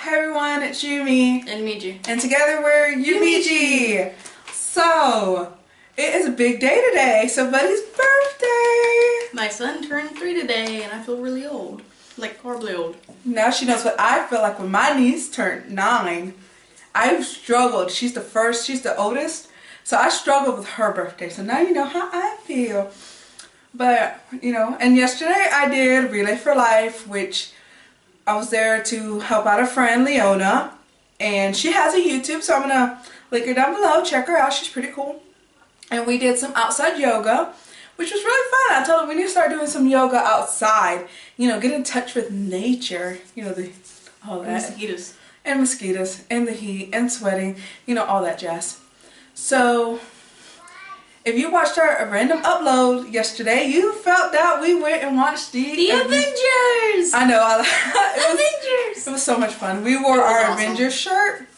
Hey everyone, it's Yumi. And Miji. And together we're Yumi. So, it is a big day today. So, Buddy's birthday. My son turned 3 today and I feel really old. Like horribly old. Now she knows what I feel like when my niece turned 9. I've struggled. She's the oldest. So I struggled with her birthday. So now you know how I feel. But, you know, and yesterday I did Relay for Life, which I was there to help out a friend, Leona. And she has a YouTube, so I'm going to link her down below. Check her out. She's pretty cool. And we did some outside yoga, which was really fun. I told her we need to start doing some yoga outside. You know, get in touch with nature. You know, all that. Mosquitoes. And mosquitoes. And the heat. And sweating. You know, all that jazz. So, if you watched our random upload yesterday, you felt that we went and watched the Avengers! I know. Avengers! It was so much fun. We wore our awesome. Avengers shirt,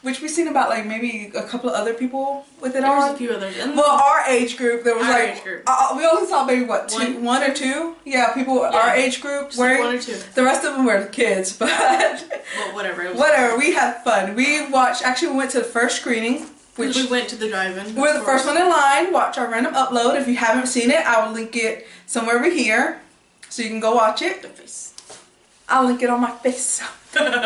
which we seen about like maybe a couple of other people with it There was on. a few others. Well, our age group, there was Our like age group. We only saw maybe what one or two. Yeah, people our age group Just wearing. 1 or 2. The rest of them were kids, but Well, whatever. It was whatever. We had fun. We watched. Actually, we went to the first screening. Which we went to the drive-in. we're the first one in line. Watch our random upload. If you haven't seen it, I will link it somewhere over here, so you can go watch it. The face. I'll link it on my face. But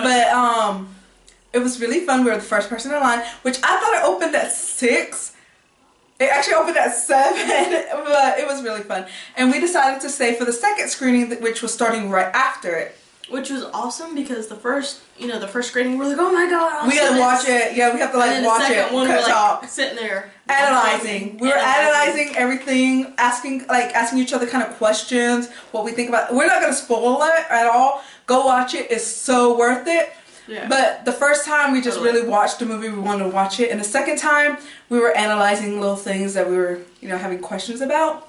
it was really fun. We were the first person in line, which I thought it opened at 6. It actually opened at 7, but it was really fun. And we decided to stay for the second screening, which was starting right after it. Which was awesome because the first screening, we're like, oh my god, We had to watch it. Yeah, we have to like watch it. One, Cut we're like talk. sitting there Analyzing. We were analyzing everything, asking each other kind of questions, what we think about. We're not gonna spoil it at all. Go watch it. It's so worth it. Yeah. But the first time we just really watched the movie, we wanted to watch it, and the second time we were analyzing little things that we were, you know, having questions about.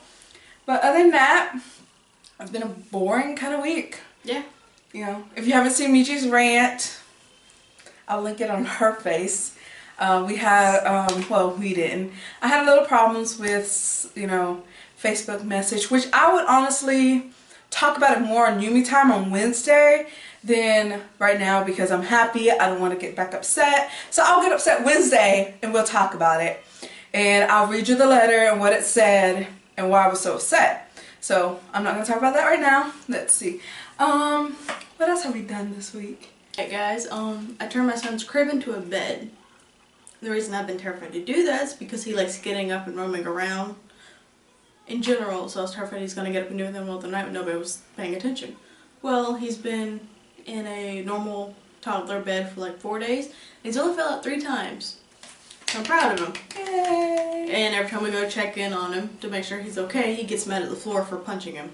But other than that, it's been a boring kind of week. Yeah. You know, if you haven't seen Michi's rant, I'll link it on her face. We had, well, we didn't. I had a little problems with, you know, Facebook message, which I would honestly talk about it more on Yumi time on Wednesday than right now because I'm happy. I don't want to get back upset. So I'll get upset Wednesday and we'll talk about it. And I'll read you the letter and what it said and why I was so upset. So I'm not going to talk about that right now. Let's see. What else have we done this week? Alright guys, I turned my son's crib into a bed. The reason I've been terrified to do that is because he likes getting up and roaming around in general, so I was terrified he's going to get up and do it in the middle of the night when nobody was paying attention. Well, he's been in a normal toddler bed for like 4 days, and he's only fell out 3 times. So I'm proud of him. Yay! And every time we go check in on him to make sure he's okay, he gets mad at the floor for punching him.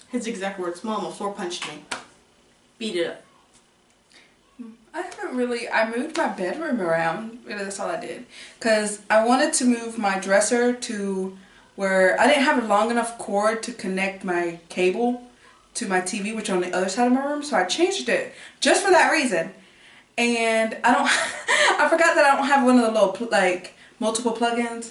His exact words, "Mom, the floor punched me." Beat it up. I haven't really, I moved my bedroom around, really that's all I did. Because I wanted to move my dresser to where I didn't have a long enough cord to connect my cable to my TV, which on the other side of my room, so I changed it just for that reason. And I don't, I forgot that I don't have one of the little, like, multiple plugins.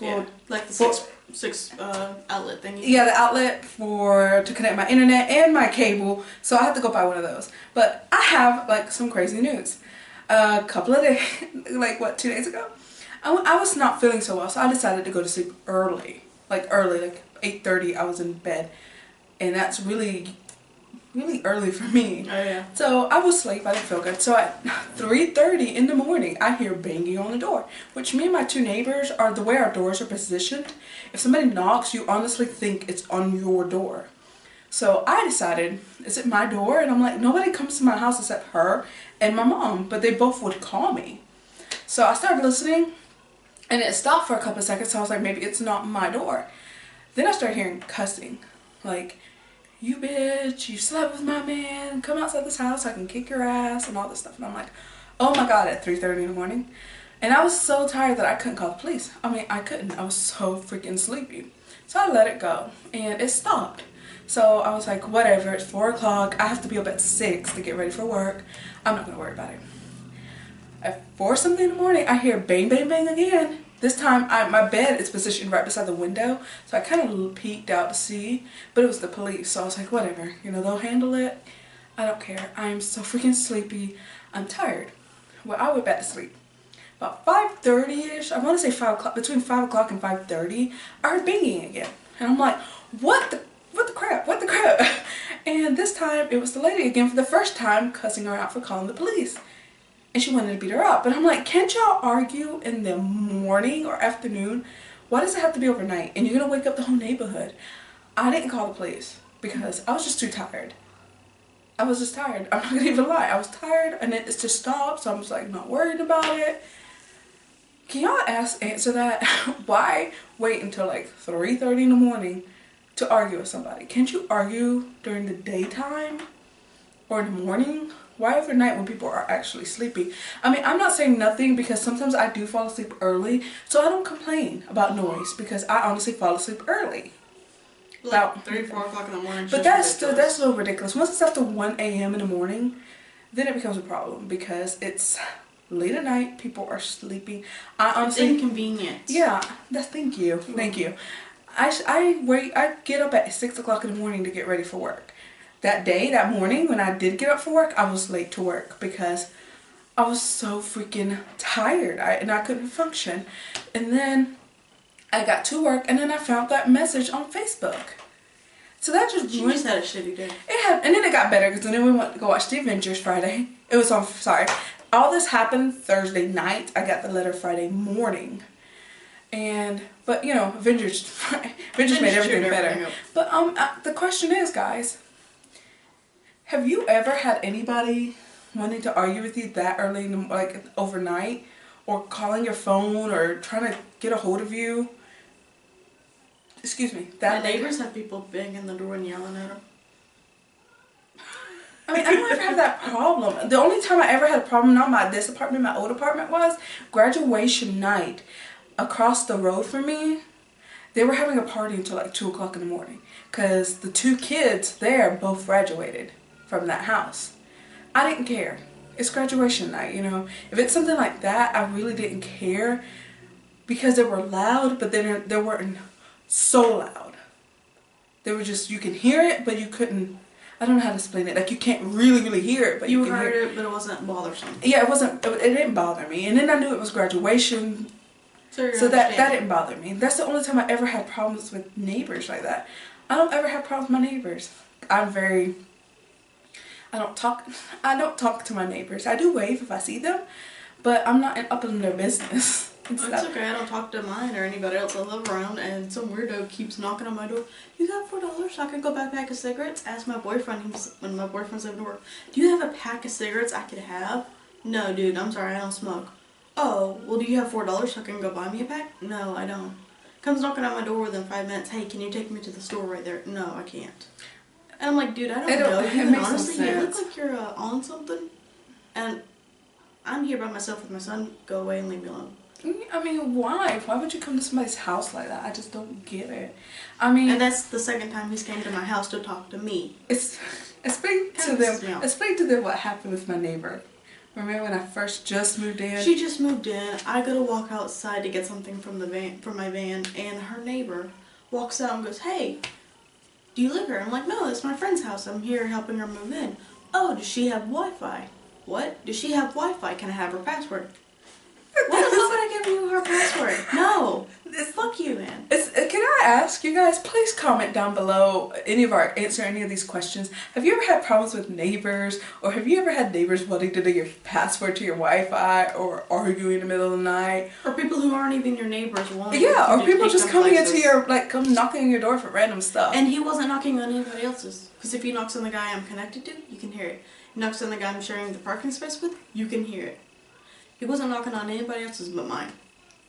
Yeah, like the six outlet thingy. Yeah, the outlet to connect my internet and my cable, so I have to go buy one of those. But I have like some crazy news. A couple of days, like what, 2 days ago, I was not feeling so well, so I decided to go to sleep early, like 8:30. I was in bed, and that's really early for me. Oh yeah. So I was asleep, I didn't feel good. So at 3:30 in the morning, I hear banging on the door, which me and my 2 neighbors are the way our doors are positioned. If somebody knocks, you honestly think it's on your door. So I decided, is it my door? And I'm like, nobody comes to my house except her and my mom, but they both would call me. So I started listening, and it stopped for a couple of seconds. So I was like, maybe it's not my door. Then I started hearing cussing, like, "You bitch, you slept with my man, come outside this house, I can kick your ass," and all this stuff. And I'm like, oh my god, at 3:30 in the morning. And I was so tired that I couldn't call the police. I mean, I couldn't. I was so freaking sleepy. So I let it go, and it stopped. So I was like, whatever, it's 4 o'clock, I have to be up at 6 to get ready for work. I'm not gonna worry about it. At 4 something in the morning, I hear bang, bang, bang again. This time, my bed is positioned right beside the window, so I kind of peeked out to see, but it was the police, so I was like, whatever, you know, they'll handle it. I don't care. I am so freaking sleepy. I'm tired. Well, I went back to sleep. About 5:30ish, I want to say 5 o'clock, between 5 o'clock and 5:30, I heard banging again. And I'm like, what the crap, what the crap? And this time, it was the lady again for the first time, cussing her out for calling the police. And she wanted to beat her up. But I'm like, can't y'all argue in the morning or afternoon? Why does it have to be overnight? And you're going to wake up the whole neighborhood. I didn't call the police because I was just too tired. I was just tired. I'm not going to even lie. I was tired and it just stopped. So I was like, not worried about it. Can y'all answer that? Why wait until like 3:30 in the morning to argue with somebody? Can't you argue during the daytime or in the morning? Why overnight when people are actually sleeping? I mean, I'm not saying nothing because sometimes I do fall asleep early, so I don't complain about noise because I honestly fall asleep early. Like About 3, 4 o'clock in the morning. But that's a little ridiculous. Once it's after 1 a.m. in the morning, then it becomes a problem because it's late at night. People are sleeping. I honestly, it's inconvenient. Yeah, thank you. I get up at 6 o'clock in the morning to get ready for work. That morning when I did get up for work, I was late to work because I was so freaking tired and I couldn't function. And then I got to work and then I found that message on Facebook. So that just She just had a shitty day. and then it got better because then we went to go watch the Avengers Friday. All this happened Thursday night. I got the letter Friday morning. But you know, Avengers made everything better. But the question is, guys, have you ever had anybody wanting to argue with you that early in the, like overnight, or calling your phone or trying to get a hold of you? Excuse me. My neighbors have people banging the door and yelling at them. I mean, I don't ever have that problem. The only time I ever had a problem, not this apartment, my old apartment, was graduation night. Across the road from me, they were having a party until like 2 o'clock in the morning because the 2 kids there both graduated from that house. I didn't care. It's graduation night, you know. If it's something like that, I really didn't care because they were loud, but then they weren't so loud. They were just, you can hear it, but you couldn't, I don't know how to explain it. Like, you can't really hear it, but you can heard hear it, but it wasn't bothersome. Yeah, it didn't bother me. And then I knew it was graduation, so that didn't bother me. That's the only time I ever had problems with neighbors like that. I don't ever have problems with my neighbors. I don't talk to my neighbors. I do wave if I see them, but I'm not up in their business. It's okay. I don't talk to mine or anybody else I live around, and some weirdo keeps knocking on my door. You got $4 so I can go buy a pack of cigarettes? Ask my boyfriend when my boyfriend's leaving to work. Do you have a pack of cigarettes I could have? No, dude. I'm sorry. I don't smoke. Oh, well, do you have $4 so I can go buy me a pack? No, I don't. Comes knocking on my door within 5 minutes. Hey, can you take me to the store right there? No, I can't. And I'm like, dude, I don't know you, and honestly, you look like you're on something, and I'm here by myself with my son. Go away and leave me alone. I mean, why? Why would you come to somebody's house like that? I just don't get it. I mean, and that's the second time he's came to my house to talk to me. Explain to them what happened with my neighbor. Remember when I first just moved in? She just moved in. I go to walk outside to get something from my van, and her neighbor walks out and goes, "Hey, do you live here?" I'm like, "No, that's my friend's house. I'm here helping her move in." "Oh, does she have Wi-Fi?" "What? Does she have Wi-Fi? Can I have her password?" Why the fuck would I give you her password? No. Fuck you, man. Can I ask you guys, please comment down below answer any of these questions. Have you ever had problems with neighbors? Or have you ever had neighbors wanting to know your password to your Wi-Fi or arguing in the middle of the night? Or people who aren't even your neighbors wanting or people just coming into your, come knocking on your door for random stuff. And he wasn't knocking on anybody else's. Because if he knocks on the guy I'm connected to, you can hear it. He knocks on the guy I'm sharing the parking space with, you can hear it. He wasn't knocking on anybody else's but mine.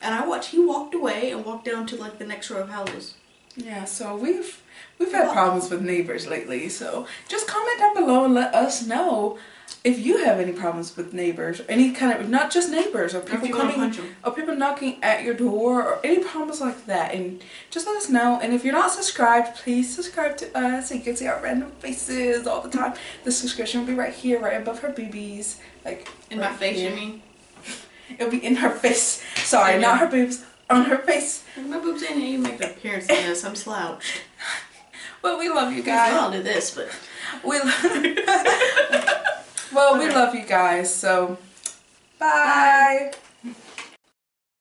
And he walked away and walked down to like the next row of houses. Yeah, so we've had problems with neighbors lately. So just comment down below and let us know if you have any problems with neighbors, any kind of, not just neighbors, or people or people knocking at your door, or any problems like that. And just let us know. And if you're not subscribed, please subscribe to us so you can see our random faces all the time. The subscription will be right here, right above her BBs, like in my face, you mean? It'll be in her face. Sorry, not her boobs. On her face. My boobs ain't even make an appearance in this. I'm slouched. Well, we love you guys. I'll do this, but We well, we love you guys, so bye.